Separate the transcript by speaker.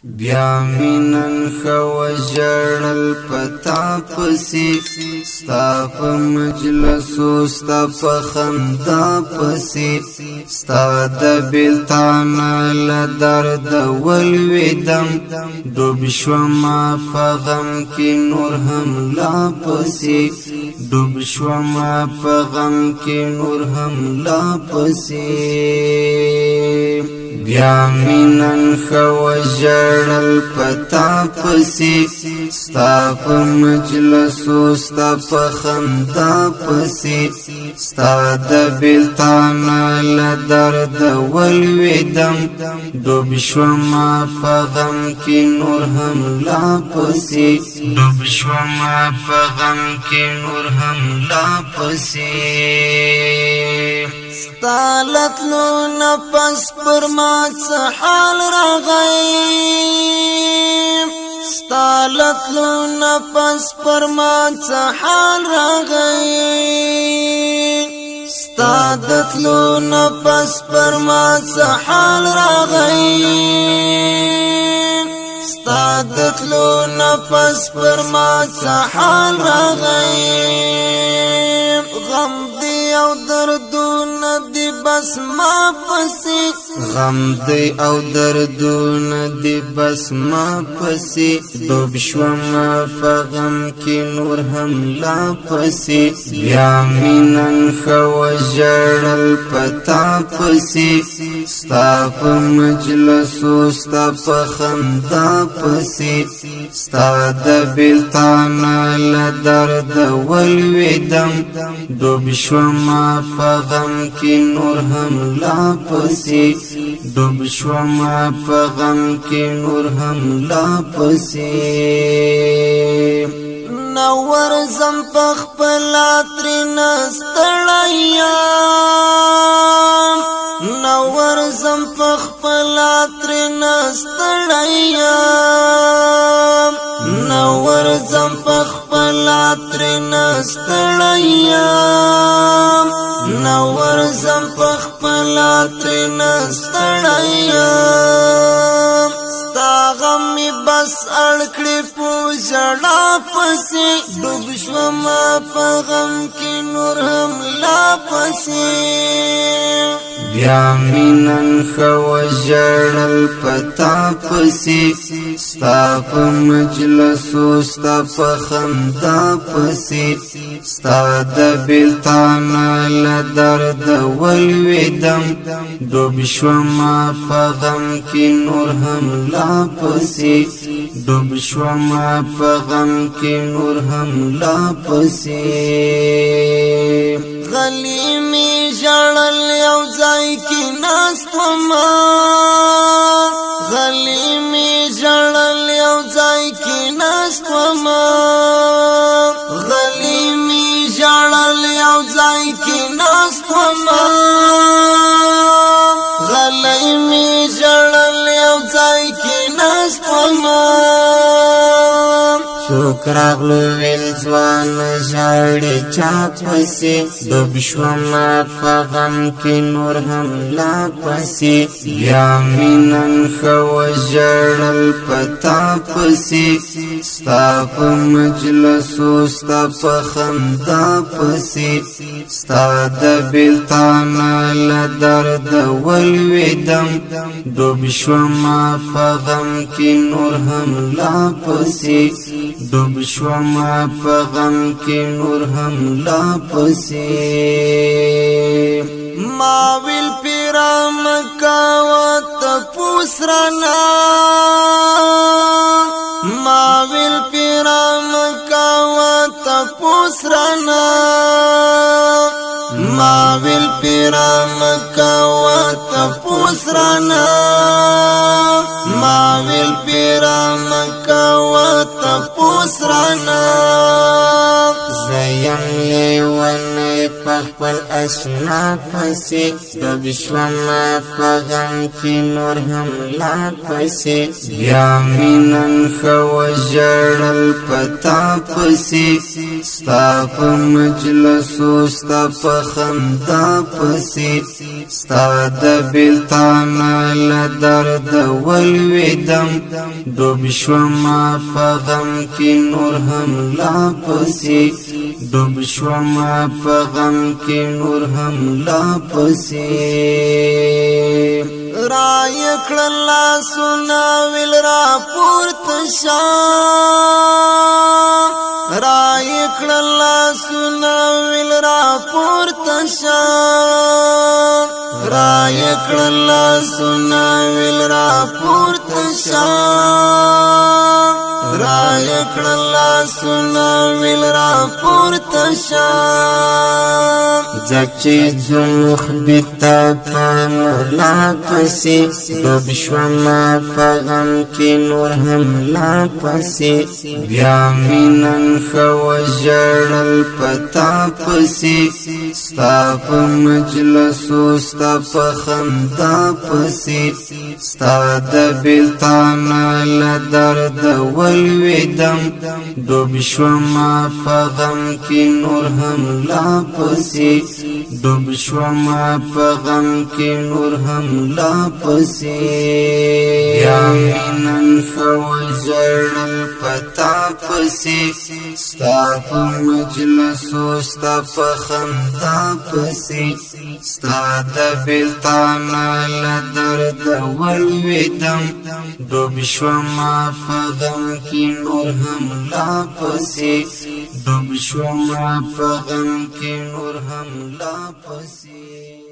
Speaker 1: بیا مینن خو جړل پتا پسی ستا په مجلسو ستا په خندا پسی ستا د بیلتان ل درد ولویدم ډوب شوم په غم کې نور هم لا پسی ډوب شوم په غم کې نور هم لا پسی بیا مینن خو جړل پتا پسی ستا په مجلسو ستا په خندا پسی ستا د بیلتان ل درد ولویدم ډوب شوم په غم کې نور هم لا پسی ډوب شوم په غم کې نور هم لا پسی ستالت لو نفس پر ما څه حال راغی ستالت لو نفس پر ما څه حال راغی ستادت لو نفس پر ما څه حال راغی ستادت لو نفس پر ما څه حال راغی غم دی او دردونه دی بس ما پسی غم دی او دردونه دی بس ما پسی ډوب شوم په غم کې نور هم لا پسی بیا مینن خو جړل پتا پسی ستا په مجلسو ستا په خندا پسی ستا د بیلتان ل درد ولویدم ډوب شوم په غم کې نور هم لا پسی ډوب شوم په غم کې نور هم لا پسی نور زم په خپل ترن ستړیا نور زم په خپل ترن ستړیا نور زم په خپل ترن ستړیا نور زم په خپل ترن ستړیا ستا غم بس اړکړې په ژړا پسې ډوب شوم په غم کې نور هم لا پسې بیا مینن خو جړل پتا پسی ستا په مجلسو ستا په خندا پسی ستا د بیلتان ل درد ولویدم ډوب شوم په غم کې نور هم لا پسی ډوب شوم په غم کې نور هم لا پسی غلی می جړل یو ځای کې ناستم غلی می جړل یو ځای کې ناستم غلی می جړل یو ځای کې ناستم غلی می جړل یو ځای کې ناستم څوک راغلو ویل ځوان ژاړي چا پسې ډوب شوم په غم کې نور هم لا پسې بیا مینن خو جړل پتا پسې ستا په مجلسو ستا په خندا پسې ستا د بیلتان ل درد ولویدم ډوب شوم په غم کې نور هم لا پسې ډوب شوم په غم کې نور هم لا پسې ما ویل پیرام کاوه تپوس رانا ما ویل پیرام کاوه تپوس رانا ما ویل پیرام کاوه تپوس رانا ما ویل پیرام کاوه تپوس رانا زیم لیونی پخپل اشنا پسی ډوب شوم په غم کې نور هم لا پسی بیا مینن خو جړل پتا پسی ستا په مجلسو ستا په خندا پسی ستا د بیلتان لدرد ولویدم ډوب شوما په غم کې نور هم لا پسې ډوب شوما په غم کې نور هم لا پسې را یکړه لاسونه ویل را پورته شه را یکړه لاسونه ویل را پورته شه را یکړه لاسونه ویل را پورته شه را یکړه لاسونه ویل را پورته شه ځکه زموږ بیتا په لا پسې ډوب شوما په غم کې نور هم لا پسې بیا مې نن ښه وژړل پتا پسې ستا په مجلسو ستا په خندا پسې ستا د بیلتان له درده ولویدم ډوب شوما په غم کې نور هم لا پسې ډوب شوما په غم کې نور هم لا پسې یا مې نن ښه وژړل پتا پسې ستا په مجلسو ستا په خندا پسې ستا د بیلتان له درده ولویدم ډوب شوما په غم کې نور هم لا پسې ډوب شوما په غم کې نور هم لا پسې